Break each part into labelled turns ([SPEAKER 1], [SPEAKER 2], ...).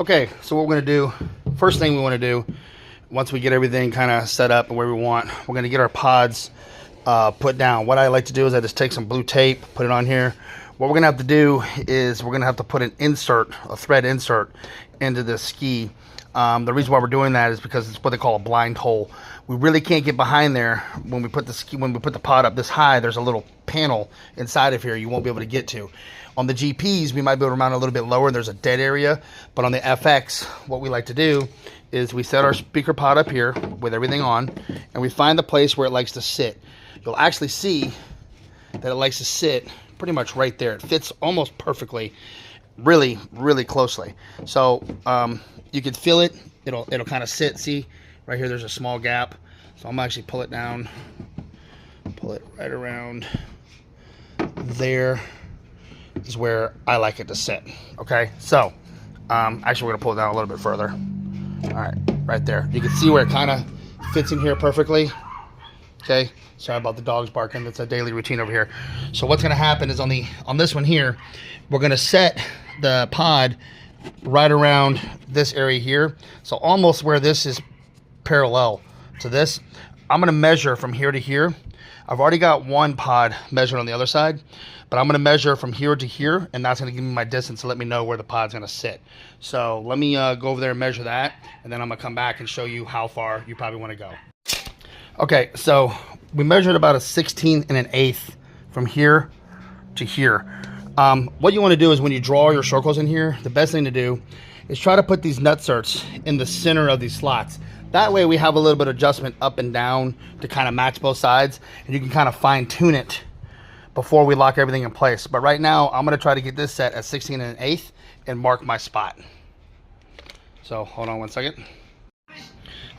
[SPEAKER 1] Okay, so what we're going to do, first thing we want to do, once we get everything kind of set up and where we want, we're going to get our pods put down. What I like to do is I just take some blue tape, put it on here. What we're going to have to do is we're going to have to put an insert, a thread insert, into this ski. The reason why we're doing that is because it's what they call a blind hole. We really can't get behind there when we put the pod up this high. There's a little panel inside of here you won't be able to get to. On the GPs, we might be able to mount a little bit lower. There's a dead area, but on the FX, what we like to do is we set our speaker pod up here with everything on, and we find the place where it likes to sit. You'll actually see that it likes to sit pretty much right there. It fits almost perfectly, really, really closely. So you can feel it. It'll kind of sit. See, right here, there's a small gap. So I'm actually pull it down, pull it right around there. Is where I like it to sit. Okay, so actually we're gonna pull it down a little bit further. All right, right there. You can see where it kind of fits in here perfectly. Okay, sorry about the dogs barking. That's a daily routine over here. So what's gonna happen is on this one here, we're gonna set the pod right around this area here. So almost where this is parallel to this. I'm gonna measure from here to here. I've already got one pod measured on the other side, but I'm going to measure from here to here, and that's going to give me my distance to let me know where the pod's going to sit. So let me go over there and measure that, and then I'm going to come back and show you how far you probably want to go. Okay, so we measured about a 16 and an eighth from here to here. What you want to do is when you draw your circles in here, the best thing to do is try to put these nutserts in the center of these slots. That way we have a little bit of adjustment up and down to kind of match both sides, and you can kind of fine tune it before we lock everything in place. But right now I'm going to try to get this set at 16 and an eighth and mark my spot. So hold on one second.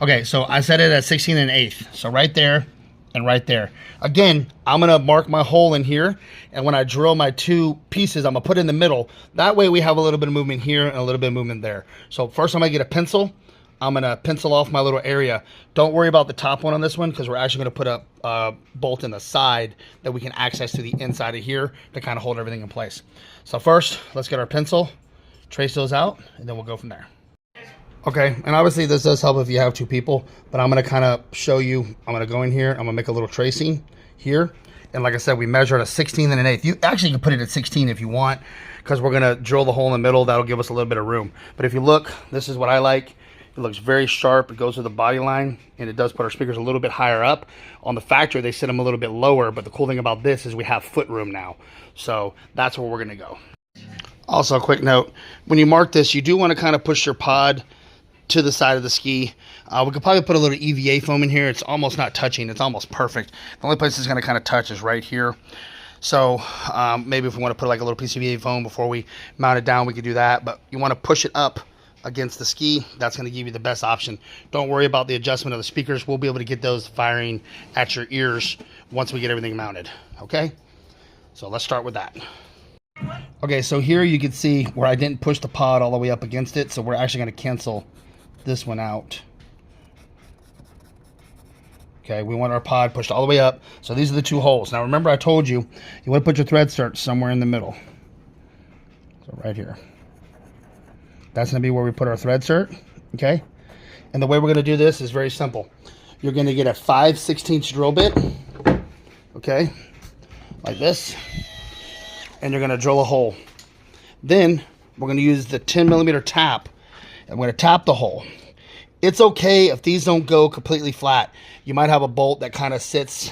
[SPEAKER 1] Okay, so I set it at 16 and an eighth. So right there and right there. Again, I'm going to mark my hole in here, and when I drill my two pieces, I'm going to put it in the middle. That way we have a little bit of movement here and a little bit of movement there. So first I'm going to get a pencil. I'm going to pencil off my little area. Don't worry about the top one on this one, because we're actually going to put a bolt in the side that we can access to the inside of here to kind of hold everything in place. So first, let's get our pencil, trace those out, and then we'll go from there. Okay, and obviously this does help if you have two people, but I'm going to kind of show you. I'm going to go in here. I'm going to make a little tracing here. And like I said, we measured a 16 and an eighth. You actually can put it at 16 if you want, because we're going to drill the hole in the middle. That'll give us a little bit of room. But if you look, this is what I like. It looks very sharp. It goes to the body line, and it does put our speakers a little bit higher up. On the factory, they set them a little bit lower, but the cool thing about this is we have foot room now. So that's where we're going to go. Also, a quick note, when you mark this, you do want to kind of push your pod to the side of the ski. We could probably put a little EVA foam in here. It's almost not touching. It's almost perfect. The only place it's going to kind of touch is right here. So maybe if we want to put like a little piece of EVA foam before we mount it down, we could do that. But you want to push it up against the ski. That's going to give you the best option. Don't worry about the adjustment of the speakers. We'll be able to get those firing at your ears once we get everything mounted. Okay, so let's start with that. Okay, so here you can see where I didn't push the pod all the way up against it, so we're actually going to cancel this one out. Okay, we want our pod pushed all the way up. So these are the two holes. Now remember, I told you you want to put your thread insert somewhere in the middle. So right here. That's going to be where we put our thread insert, okay? And the way we're going to do this is very simple. You're going to get a 5/16 drill bit, okay, like this, and you're going to drill a hole. Then we're going to use the 10mm tap, and we're going to tap the hole. It's okay if these don't go completely flat. You might have a bolt that kind of sits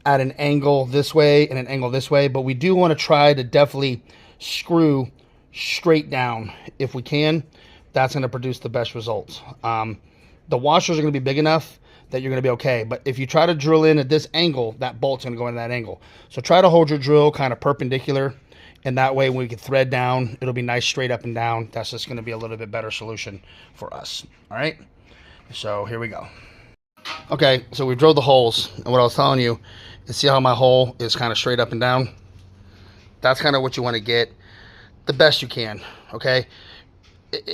[SPEAKER 1] at an angle this way and an angle this way, but we do want to try to definitely screw straight down if we can. That's going to produce the best results. The washers are going to be big enough that you're going to be okay, but if you try to drill in at this angle, that bolt's going to go into that angle. So try to hold your drill kind of perpendicular, and that way when we can thread down, it'll be nice straight up and down. That's just going to be a little bit better solution for us. All right, so here we go. Okay, so we drilled the holes, and what I was telling you is, see how my hole is kind of straight up and down? That's kind of what you want to get the best you can. Okay,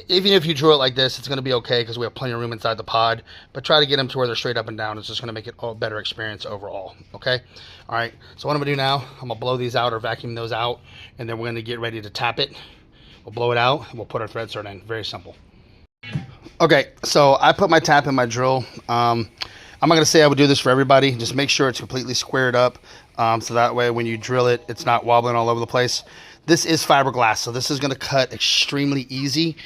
[SPEAKER 1] even if you drill it like this, it's going to be okay because we have plenty of room inside the pod, but try to get them to where they're straight up and down. It's just going to make it a better experience overall. Okay, all right, so what I'm going to do now, I'm going to blow these out or vacuum those out, and then we're going to get ready to tap it We'll blow it out, and we'll put our thread start in. Very simple. Okay, so I put my tap in my drill. I'm not going to say I would do this for everybody. Just make sure it's completely squared up, so that way when you drill it, it's not wobbling all over the place. This is fiberglass, so this is going to cut extremely easy.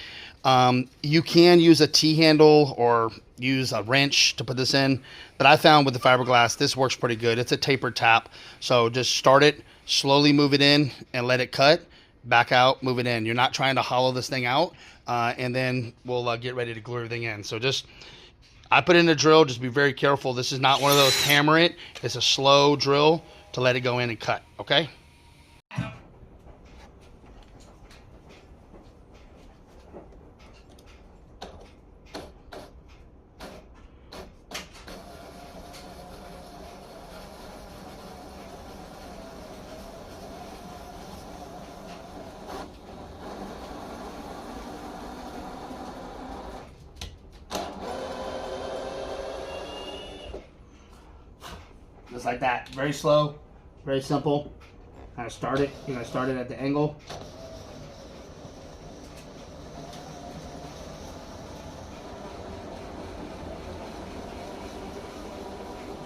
[SPEAKER 1] You can use a T-handle or use a wrench to put this in, but I found with the fiberglass, this works pretty good. It's a tapered tap, so just start it, slowly move it in, and let it cut. Back out, move it in. You're not trying to hollow this thing out, and then we'll get ready to glue everything in. So just, I put in a drill, just be very careful. This is not one of those hammer it. It's a slow drill to let it go in and cut, okay? Just like that, very slow, very simple. Kind of start it, you're gonna start it at the angle.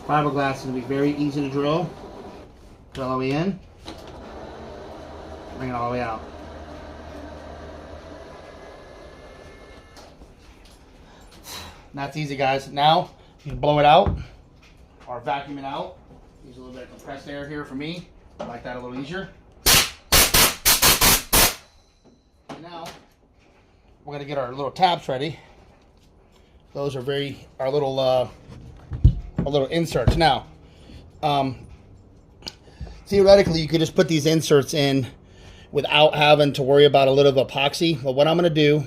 [SPEAKER 1] Fiberglass is gonna be very easy to drill. Drill all the way in, bring it all the way out. That's easy, guys. Now you can blow it out or vacuum it out. Use a little bit of compressed air here for me. I like that a little easier. And now we're gonna get our little taps ready. Those are our little inserts. Now, theoretically, you could just put these inserts in without having to worry about a little of epoxy. But what I'm gonna do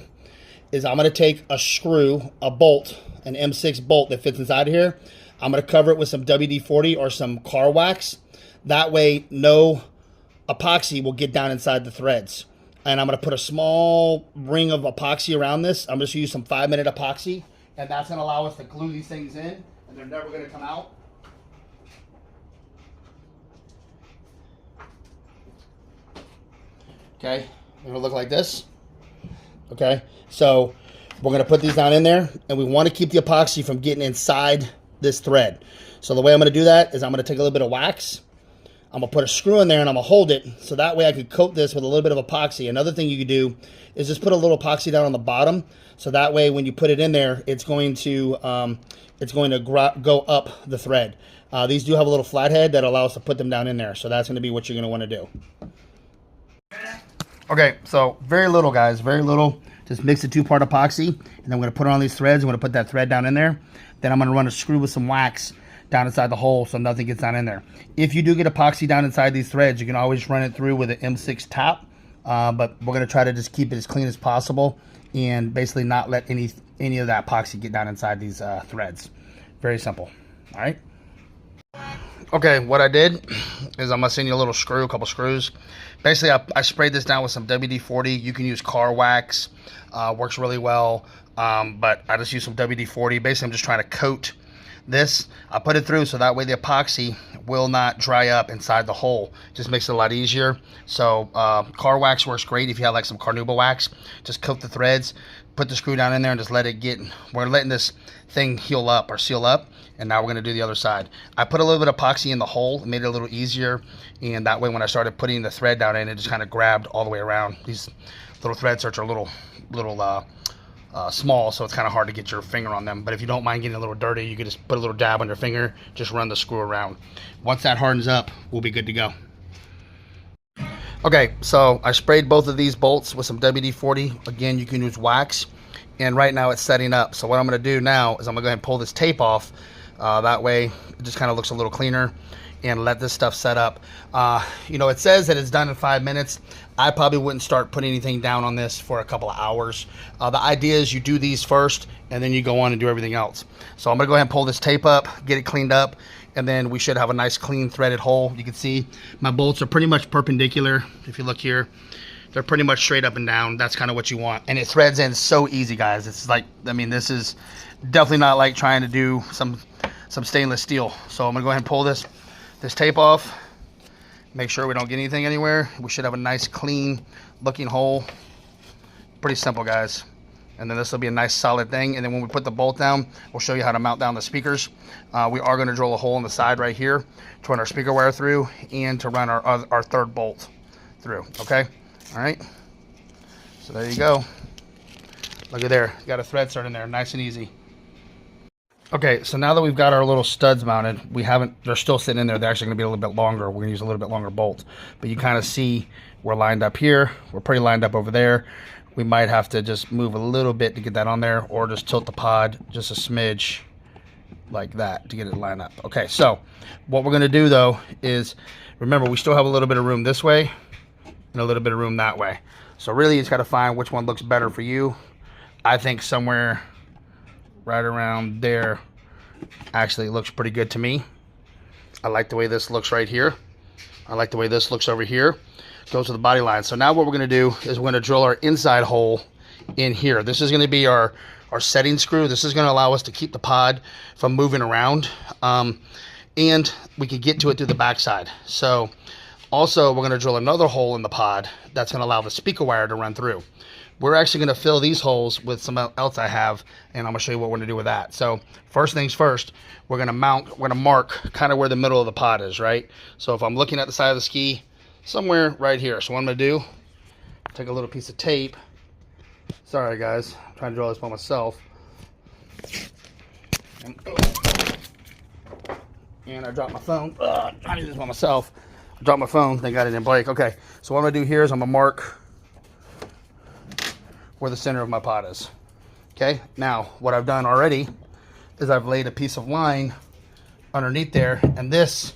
[SPEAKER 1] is I'm gonna take a screw, a bolt, an M6 bolt that fits inside of here. I'm going to cover it with some WD-40 or some car wax. That way, no epoxy will get down inside the threads. And I'm going to put a small ring of epoxy around this. I'm just going to use some 5-minute epoxy. And that's going to allow us to glue these things in. And they're never going to come out. Okay, they're going to look like this. Okay, so we're going to put these down in there. And we want to keep the epoxy from getting inside this thread. So the way I'm going to do that is I'm going to take a little bit of wax. I'm going to put a screw in there and I'm going to hold it so that way I could coat this with a little bit of epoxy. Another thing you could do is just put a little epoxy down on the bottom, so that way when you put it in there, it's going to go up the thread. These do have a little flathead that allows us to put them down in there, so that's going to be what you're going to want to do. Okay, so very little, guys, very little. Just mix the 2-part epoxy, and then I'm going to put it on these threads. I'm going to put that thread down in there. Then I'm going to run a screw with some wax down inside the hole so nothing gets down in there. If you do get epoxy down inside these threads, you can always run it through with an M6 tap, but we're going to try to just keep it as clean as possible and basically not let any of that epoxy get down inside these threads. Very simple. All right. Okay, what I did is I'm going to send you a little screw, a couple screws. Basically, I sprayed this down with some WD-40. You can use car wax. Works really well. But I just use some WD-40. Basically, I'm just trying to coat this. I put it through so that way the epoxy will not dry up inside the hole. Just makes it a lot easier. So car wax works great if you have like some carnauba wax. Just coat the threads, put the screw down in there, and just let it get. We're letting this thing heal up or seal up, and now we're going to do the other side. I put a little bit of epoxy in the hole, made it a little easier, and that way when I started putting the thread down in, it just kind of grabbed all the way around. These little thread starts are a little small, so it's kind of hard to get your finger on them. But if you don't mind getting a little dirty, you can just put a little dab on your finger, just run the screw around. Once that hardens up, we'll be good to go. Okay, so I sprayed both of these bolts with some WD-40. Again, you can use wax, and right now it's setting up. So what I'm going to do now is I'm going to go ahead and pull this tape off. That way it just kind of looks a little cleaner, and let this stuff set up. You know, it says that it's done in 5 minutes. I probably wouldn't start putting anything down on this for a couple of hours. The idea is you do these first, and then you go on and do everything else. So I'm going to go ahead and pull this tape up, get it cleaned up, and then we should have a nice clean threaded hole. You can see my bolts are pretty much perpendicular. If you look here, they're pretty much straight up and down. That's kind of what you want. And it threads in so easy, guys. It's like, I mean, this is definitely not like trying to do some stainless steel. So I'm going to go ahead and pull this tape off. Make sure we don't get anything anywhere. We should have a nice clean looking hole. Pretty simple, guys. And then this will be a nice solid thing. And then when we put the bolt down, we'll show you how to mount down the speakers. We are going to drill a hole in the side right here to run our speaker wire through and to run our third bolt through. Okay. All right. So there you go. Look at there. You got a thread start in there. Nice and easy. Okay. So now that we've got our little studs mounted, they're still sitting in there. They're actually going to be a little bit longer. We're going to use a little bit longer bolt. But you kind of see we're lined up here. We're pretty lined up over there. We might have to just move a little bit to get that on there, or just tilt the pod just a smidge like that to get it lined up. Okay, so what we're gonna do though is, remember, we still have a little bit of room this way and a little bit of room that way. So really, it's gotta find which one looks better for you. I think somewhere right around there actually looks pretty good to me. I like the way this looks right here. I like the way this looks over here. Goes to the body line. So now what we're going to do is we're going to drill our inside hole in here. This is going to be our setting screw. This is going to allow us to keep the pod from moving around, and we can get to it through the backside. So also we're going to drill another hole in the pod that's going to allow the speaker wire to run through. We're actually going to fill these holes with some else I have, and I'm going to show you what we're going to do with that. So first things first, we're going to mark kind of where the middle of the pod is, right? So if I'm looking at the side of the ski, somewhere right here. So what I'm going to do, take a little piece of tape. Sorry guys, I'm trying to draw this by myself. And I dropped my phone. I'm trying to do this by myself. I dropped my phone, they got it in Blake. Okay, so what I'm going to do here is I'm going to mark where the center of my pod is. Okay, now what I've done already is I've laid a piece of line underneath there, and this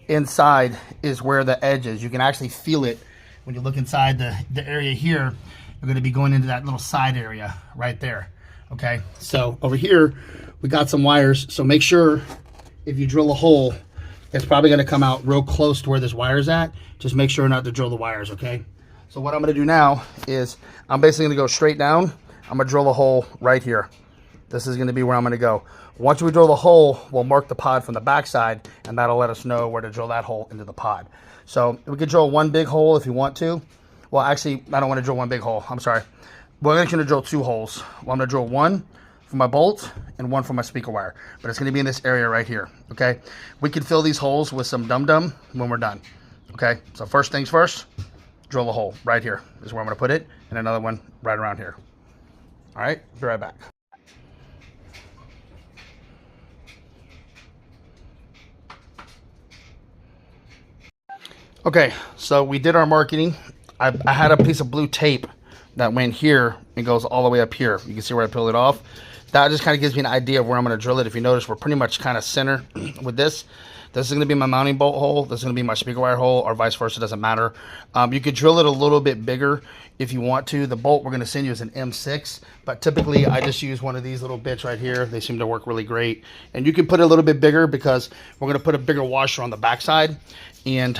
[SPEAKER 1] inside is where the edge is. You can actually feel it when you look inside the area here. You're going to be going into that little side area right there. Okay, so over here we got some wires, so make sure if you drill a hole, it's probably going to come out real close to where this wire is at. Just make sure not to drill the wires. Okay, so what I'm going to do now is I'm basically going to go straight down. I'm going to drill a hole right here. This is going to be where I'm going to go. Once we drill the hole, we'll mark the pod from the backside, and that'll let us know where to drill that hole into the pod. So we could drill one big hole if you want to. Well, actually, I don't want to drill one big hole. I'm sorry. We're actually going to drill two holes. Well, I'm going to drill one for my bolt and one for my speaker wire, but it's going to be in this area right here. Okay. We can fill these holes with some dum-dum when we're done. Okay. So first things first, drill a hole right here is where I'm going to put it, and another one right around here. All right. Be right back. Okay, so we did our marking. I had a piece of blue tape that went here and goes all the way up here. You can see where I peeled it off. That just kind of gives me an idea of where I'm going to drill it. If you notice, we're pretty much kind of center with this. This is going to be my mounting bolt hole. This is going to be my speaker wire hole, or vice versa. Doesn't matter. You could drill it a little bit bigger if you want to. The bolt we're going to send you is an M6, but typically I just use one of these little bits right here. They seem to work really great. And you can put it a little bit bigger because we're going to put a bigger washer on the backside. And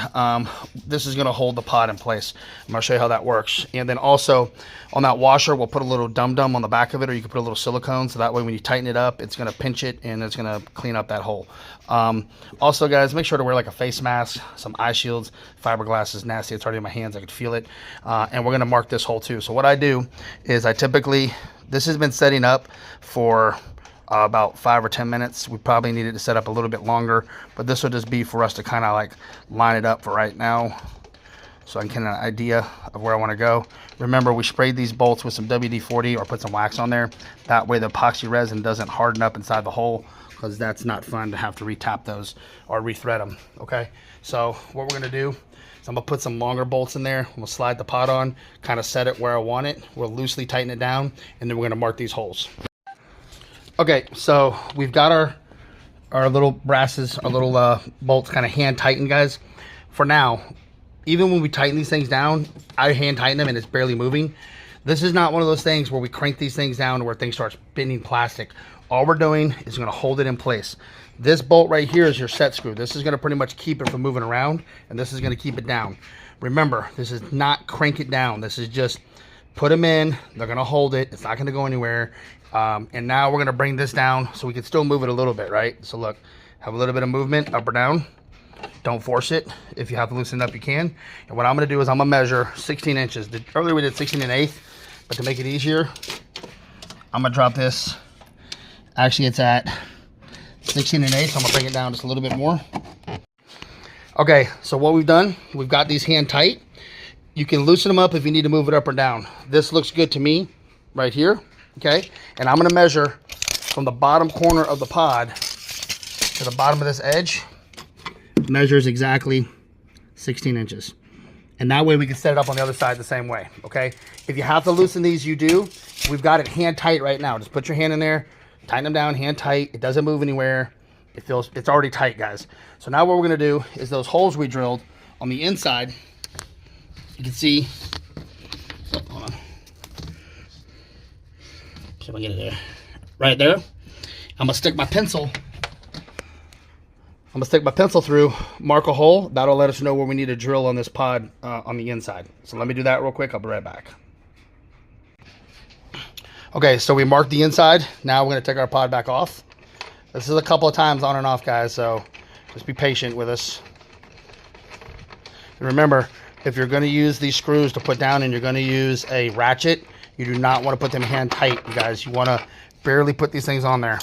[SPEAKER 1] this is going to hold the pod in place. I'm going to show you how that works. And then also on that washer, we'll put a little dum-dum on the back of it, or you can put a little silicone, so that way when you tighten it up, it's going to pinch it and it's going to clean up that hole. Also, guys, make sure to wear like a face mask, some eye shields. Fiberglass is nasty. It's already in my hands. I could feel it. And we're going to mark this hole too. So what I do is this has been setting up for about 5 or 10 minutes. We probably needed to set up a little bit longer, but this will just be for us to kind of like line it up for right now, so I can get an idea of where I want to go. Remember, we sprayed these bolts with some WD-40 or put some wax on there. That way the epoxy resin doesn't harden up inside the hole, because that's not fun to have to retap those or rethread them. Okay, so what we're going to do is I'm going to put some longer bolts in there. We'll slide the pod on, kind of set it where I want it. We'll loosely tighten it down, and then we're going to mark these holes. Okay, so we've got our little brasses, our little bolts kind of hand tightened, guys. For now, even when we tighten these things down, I hand tighten them and it's barely moving. This is not one of those things where we crank these things down where things start bending plastic. All we're doing is going to hold it in place. This bolt right here is your set screw. This is going to pretty much keep it from moving around, and this is going to keep it down. Remember, this is not crank it down. This is just put them in. They're going to hold it. It's not going to go anywhere. And now we're going to bring this down so we can still move it a little bit, right? So look, have a little bit of movement up or down. Don't force it. If you have to loosen it up, you can. And what I'm going to do is I'm going to measure 16 inches. Earlier we did 16 1/8. But to make it easier, I'm gonna drop this. Actually, it's at 16 1/8, so I'm gonna bring it down just a little bit more. Okay, so what we've done, we've got these hand tight. You can loosen them up if you need to move it up or down. This looks good to me right here, okay? And I'm gonna measure from the bottom corner of the pod to the bottom of this edge. Measures exactly 16 inches. And that way we can set it up on the other side the same way, okay? If you have to loosen these, you do. We've got it hand tight right now. Just put your hand in there, tighten them down, hand tight. It doesn't move anywhere. It's already tight, guys. So now what we're gonna do is those holes we drilled on the inside, you can see, hold on. See if I can get it there. Right there. I'm gonna stick my pencil through, mark a hole. That'll let us know where we need to drill on this pod on the inside. So let me do that real quick. I'll be right back. Okay, so we marked the inside. Now we're gonna take our pod back off. This is a couple of times on and off, guys, so just be patient with us. And remember, if you're gonna use these screws to put down and you're gonna use a ratchet, you do not wanna put them hand tight, you guys. You wanna barely put these things on there.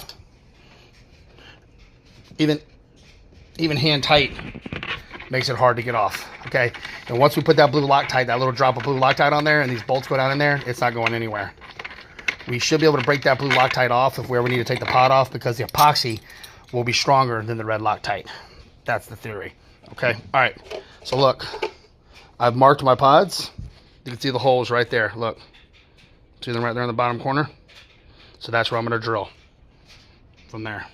[SPEAKER 1] Even hand tight makes it hard to get off, okay? And once we put that blue Loctite, that little drop of blue Loctite on there, and these bolts go down in there, it's not going anywhere. We should be able to break that blue Loctite off if we ever need to take the pod off, because the epoxy will be stronger than the red Loctite. That's the theory, okay? All right, so look, I've marked my pods. You can see the holes right there, look. See them right there in the bottom corner? So that's where I'm gonna drill from there.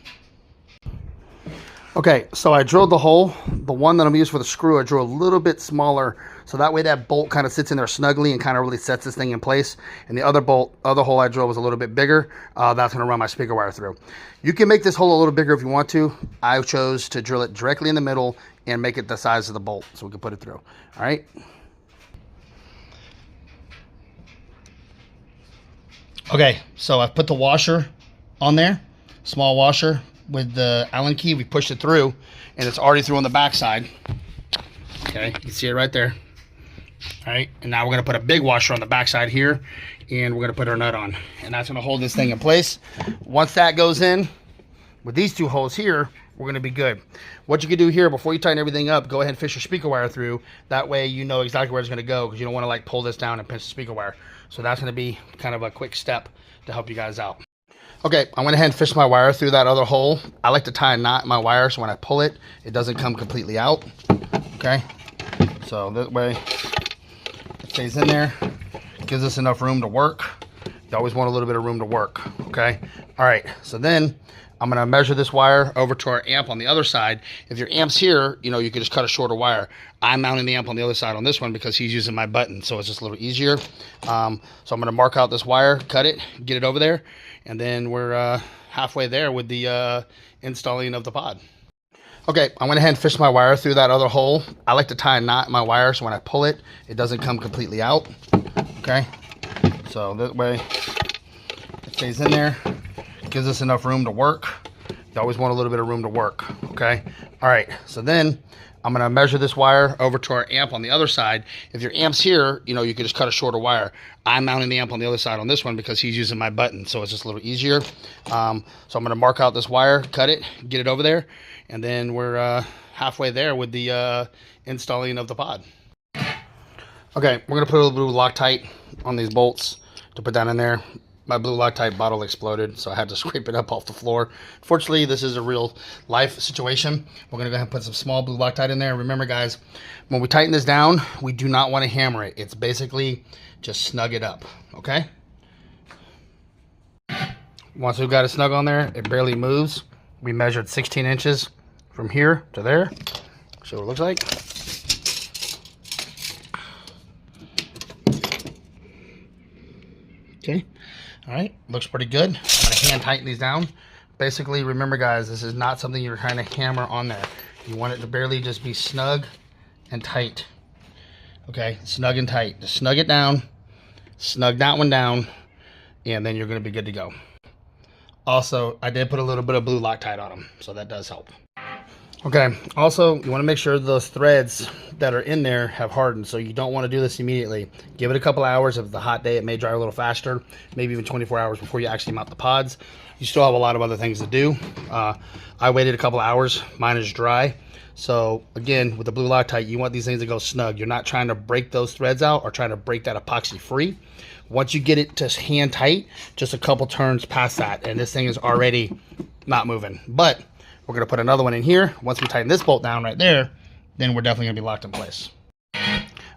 [SPEAKER 1] Okay, so I drilled the hole. The one that I'm using for the screw, I drew a little bit smaller, so that way that bolt kind of sits in there snugly and kind of really sets this thing in place. And the other hole I drilled was a little bit bigger. That's gonna run my speaker wire through. You can make this hole a little bigger if you want to. I chose to drill it directly in the middle and make it the size of the bolt so we can put it through, all right? Okay, so I've put the washer on there, small washer. With the Allen key, we pushed it through, and it's already through on the back side. Okay, you can see it right there. All right, and now we're gonna put a big washer on the back side here, and we're gonna put our nut on, and that's gonna hold this thing in place. Once that goes in, with these two holes here, we're gonna be good. What you can do here, before you tighten everything up, go ahead and fish your speaker wire through. That way you know exactly where it's gonna go, because you don't wanna like pull this down and pinch the speaker wire. So that's gonna be kind of a quick step to help you guys out. Okay, I went ahead and fished my wire through that other hole. I like to tie a knot in my wire so when I pull it, it doesn't come completely out. Okay, so that way it stays in there, gives us enough room to work. You always want a little bit of room to work, okay? All right, so then I'm gonna measure this wire over to our amp on the other side. If your amp's here, you know, you could just cut a shorter wire. I'm mounting the amp on the other side on this one because he's using my button, so it's just a little easier. So I'm gonna mark out this wire, cut it, get it over there, and then we're halfway there with the installing of the pod. Okay, I went ahead and fished my wire through that other hole. I like to tie a knot in my wire so when I pull it, it doesn't come completely out. Okay, so that way it stays in there, gives us enough room to work. You always want a little bit of room to work, okay? All right, so then I'm gonna measure this wire over to our amp on the other side. If your amp's here, you know, you could just cut a shorter wire. I'm mounting the amp on the other side on this one because he's using my button, so it's just a little easier. So I'm gonna mark out this wire, cut it, get it over there, and then we're halfway there with the installing of the pod. Okay, we're gonna put a little blue Loctite on these bolts to put that in there. My blue Loctite bottle exploded, so I had to scrape it up off the floor. Fortunately, this is a real life situation. We're gonna go ahead and put some small blue Loctite in there. Remember, guys, when we tighten this down, we do not want to hammer it. It's basically just snug it up, okay? Once we've got it snug on there, it barely moves. We measured 16 inches from here to there. See what it looks like. Okay. All right, looks pretty good. I'm gonna hand tighten these down. Basically, remember guys, this is not something you're trying to hammer on there. You want it to barely just be snug and tight. Okay, snug and tight. Just snug it down, snug that one down, and then you're gonna be good to go. Also, I did put a little bit of blue Loctite on them, so that does help. Okay, also you want to make sure those threads that are in there have hardened, so you don't want to do this immediately. Give it a couple hours. If it's a hot day, it may dry a little faster, maybe even 24 hours before you actually mount the pods. You still have a lot of other things to do. I waited a couple hours. Mine is dry. So again, with the blue Loctite, you want these things to go snug. You're not trying to break those threads out or trying to break that epoxy free. Once you get it to hand tight, just a couple turns past that, and this thing is already not moving. But we're going to put another one in here. Once we tighten this bolt down right there, then we're definitely going to be locked in place.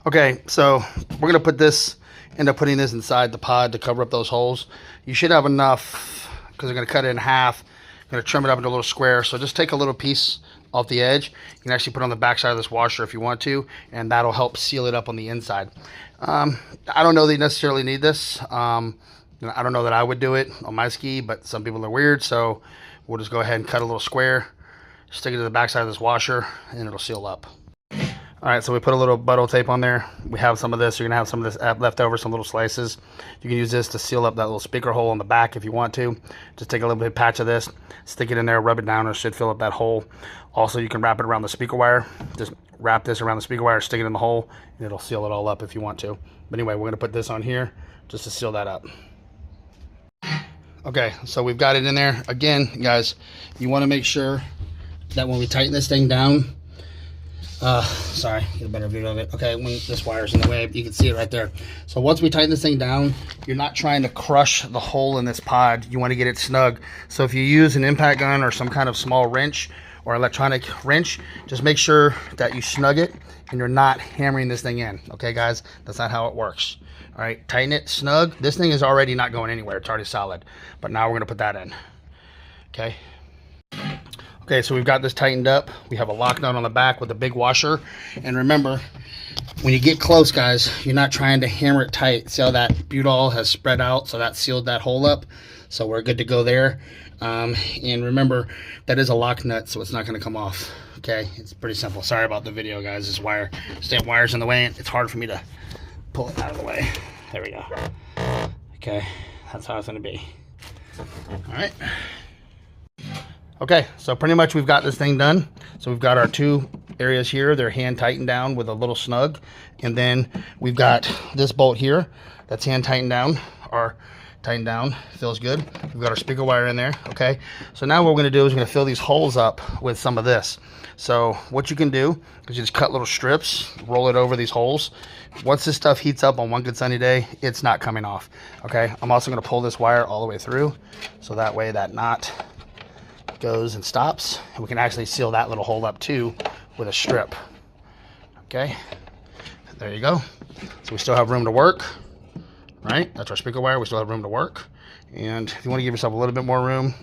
[SPEAKER 1] Okay, so we're going to end up putting this inside the pod to cover up those holes. You should have enough, because we're going to cut it in half. I'm going to trim it up into a little square. So just take a little piece off the edge. You can actually put it on the back side of this washer if you want to, and that'll help seal it up on the inside. I don't know that you necessarily need this. I don't know that I would do it on my ski, but some people are weird, so we'll just go ahead and cut a little square, stick it to the back side of this washer, and it'll seal up. All right, so we put a little buttle tape on there. We have some of this. You're gonna have some of this left over, some little slices. You can use this to seal up that little speaker hole on the back if you want to. Just take a little bit of patch of this, stick it in there, rub it down, and it should fill up that hole. Also, you can wrap it around the speaker wire. Just wrap this around the speaker wire, stick it in the hole, and it'll seal it all up if you want to. But anyway, we're gonna put this on here just to seal that up. Okay, so we've got it in there. Again, guys, you want to make sure that when we tighten this thing down, sorry, get a better view of it. Okay, when this wire's in the way, you can see it right there. So once we tighten this thing down, you're not trying to crush the hole in this pod. You want to get it snug. So if you use an impact gun or some kind of small wrench or electronic wrench, just make sure that you snug it and you're not hammering this thing in. Okay, guys, that's not how it works. All right, tighten it, snug. This thing is already not going anywhere. It's already solid. But now we're going to put that in. Okay. Okay, so we've got this tightened up. We have a lock nut on the back with a big washer. And remember, when you get close, guys, you're not trying to hammer it tight. See how that butol has spread out? So that sealed that hole up. So we're good to go there. And remember, that is a lock nut, so it's not going to come off. Okay, it's pretty simple. Sorry about the video, guys. This wire's in the way. It's hard for me to pull it out of the way. There we go. Okay, that's how it's going to be. All right. Okay, so pretty much we've got this thing done. So we've got our two areas here. They're hand tightened down with a little snug. And then we've got this bolt here that's hand tightened down, or tightened down. Feels good. We've got our speaker wire in there. Okay, so now what we're going to do is we're going to fill these holes up with some of this. So what you can do is you just cut little strips, roll it over these holes. Once this stuff heats up on one good sunny day, it's not coming off. Okay, I'm also going to pull this wire all the way through, so that way that knot goes and stops, and we can actually seal that little hole up too with a strip. Okay, there you go. So we still have room to work, right? That's our speaker wire. We still have room to work, and if you want to give yourself a little bit more room,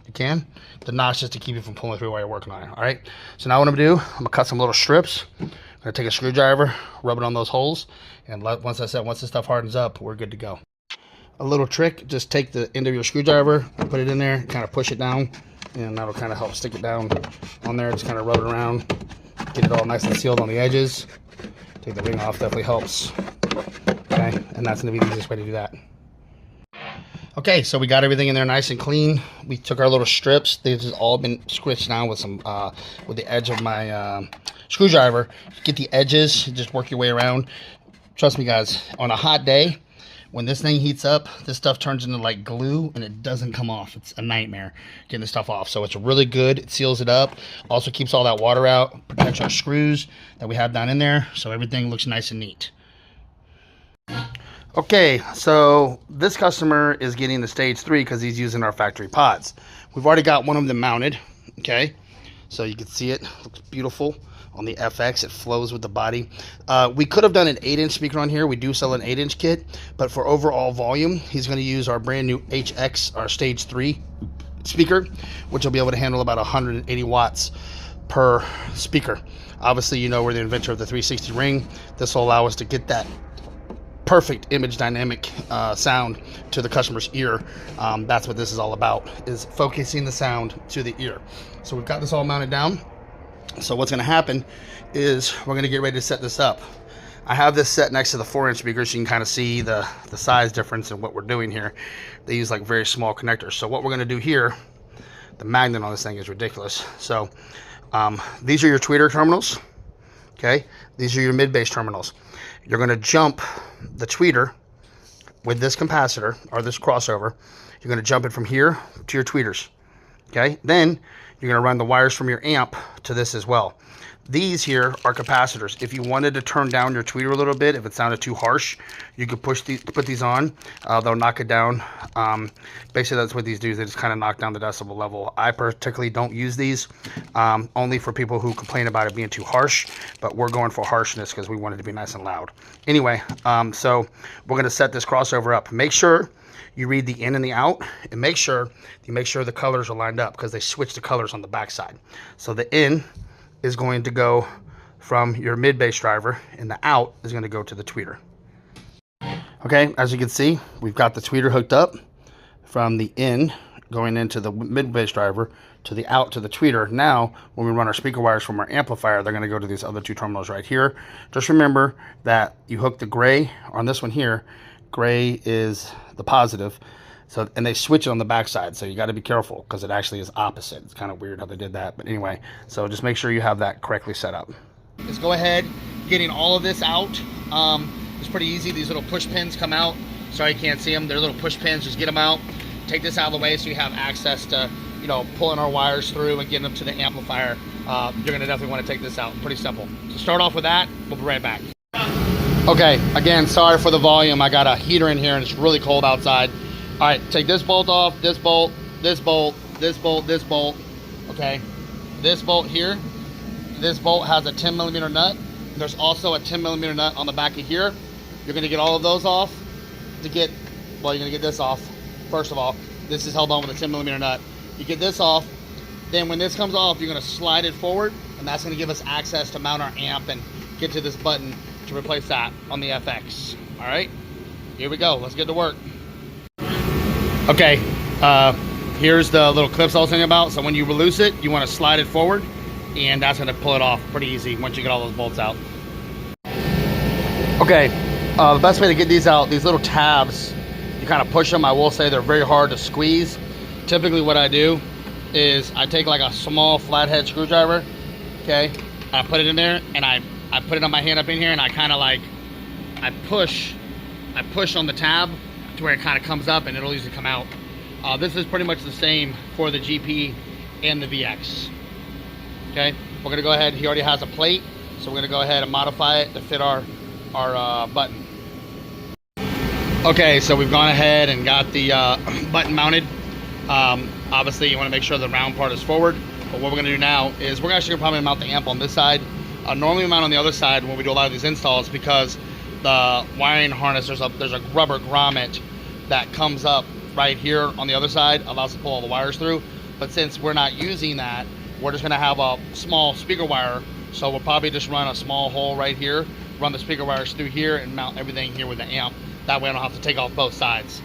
[SPEAKER 1] you can. The knot's just to keep you from pulling through while you're working on it. All right, so now what I'm gonna do, I'm gonna cut some little strips. I'm gonna take a screwdriver, rub it on those holes, and once this stuff hardens up, we're good to go. A little trick, just take the end of your screwdriver, put it in there, kind of push it down, and that'll kind of help stick it down on there. Just kind of rub it around, get it all nice and sealed on the edges. Take the ring off, definitely helps. Okay, and that's gonna be the easiest way to do that. Okay, so we got everything in there nice and clean. We took our little strips. They've just all been squished down with some with the edge of my screwdriver. Get the edges, just work your way around. Trust me, guys, on a hot day, when this thing heats up, this stuff turns into like glue and it doesn't come off. It's a nightmare getting this stuff off. So it's really good. It seals it up. Also keeps all that water out, protects our screws that we have down in there. So everything looks nice and neat. Okay, so this customer is getting the stage 3 because he's using our factory pods. We've already got one of them mounted, okay? So you can see it, looks beautiful on the FX. It flows with the body. We could have done an 8-inch speaker on here. We do sell an 8-inch kit, but for overall volume, he's going to use our brand new HX, our stage 3 speaker, which will be able to handle about 180 watts per speaker. Obviously, you know, we're the inventor of the 360 ring. This will allow us to get that perfect image dynamic sound to the customer's ear. That's what this is all about, is focusing the sound to the ear. So we've got this all mounted down. So what's going to happen is we're going to get ready to set this up. I have this set next to the 4-inch speaker, so you can kind of see the size difference in what we're doing here. They use like very small connectors. So what we're going to do here, the magnet on this thing is ridiculous. So These are your tweeter terminals. Okay, these are your mid-bass terminals. You're going to jump the tweeter with this capacitor or this crossover. You're going to jump it from here to your tweeters. Okay, then you're going to run the wires from your amp to this as well. These here are capacitors. If you wanted to turn down your tweeter a little bit, if it sounded too harsh, you could put these on. They'll knock it down. Basically, that's what these do. They just kind of knock down the decibel level. I particularly don't use these, only for people who complain about it being too harsh, but we're going for harshness because we want it to be nice and loud. Anyway, so we're going to set this crossover up. Make sure you read the in and the out, and make sure the colors are lined up because they switch the colors on the backside. So the in is going to go from your mid-bass driver, and the out is going to go to the tweeter. Okay, as you can see, we've got the tweeter hooked up from the in going into the mid-bass driver to the out to the tweeter. Now, when we run our speaker wires from our amplifier, they're going to go to these other two terminals right here. Just remember that you hook the gray on this one here. Gray is the positive. So, and they switch it on the backside, so you got to be careful because it actually is opposite. It's kind of weird how they did that, but anyway, so just make sure you have that correctly set up. Let's go ahead, getting all of this out. It's pretty easy. These little push pins come out. Sorry you can't see them. They're little push pins. Just get them out. Take this out of the way so you have access to, you know, pulling our wires through and getting them to the amplifier. You're going to definitely want to take this out. Pretty simple. So start off with that. We'll be right back. Okay, again, sorry for the volume. I got a heater in here and it's really cold outside. All right, take this bolt off, this bolt, this bolt, this bolt, this bolt, okay? This bolt here, this bolt has a 10mm nut. There's also a 10mm nut on the back of here. You're gonna get all of those off to get, well, you're gonna get this off. First of all, this is held on with a 10mm nut. You get this off, then when this comes off, you're gonna slide it forward, and that's gonna give us access to mount our amp and get to this button to replace that on the FX, all right? Here we go, let's get to work. Okay, here's the little clips I was thinking about. So when you release it, you want to slide it forward, and that's going to pull it off pretty easy once you get all those bolts out. Okay, the best way to get these out, these little tabs, you kind of push them. I will say they're very hard to squeeze. Typically what I do is I take like a small flathead screwdriver, okay, I put it in there, and I put it on my hand up in here, and I kind of like, I push on the tab to where it kind of comes up and it'll easily come out. This is pretty much the same for the GP and the VX. Okay, we're gonna go ahead, he already has a plate, so we're gonna go ahead and modify it to fit our button. Okay, so we've gone ahead and got the button mounted. Obviously you wanna make sure the round part is forward, but what we're gonna do now is we're actually gonna probably mount the amp on this side. Normally we mount on the other side when we do a lot of these installs because the wiring harness, there's a rubber grommet that comes up right here on the other side, allows us to pull all the wires through. But since we're not using that, we're just gonna have a small speaker wire. So we'll probably just run a small hole right here, run the speaker wires through here, and mount everything here with the amp. That way I don't have to take off both sides.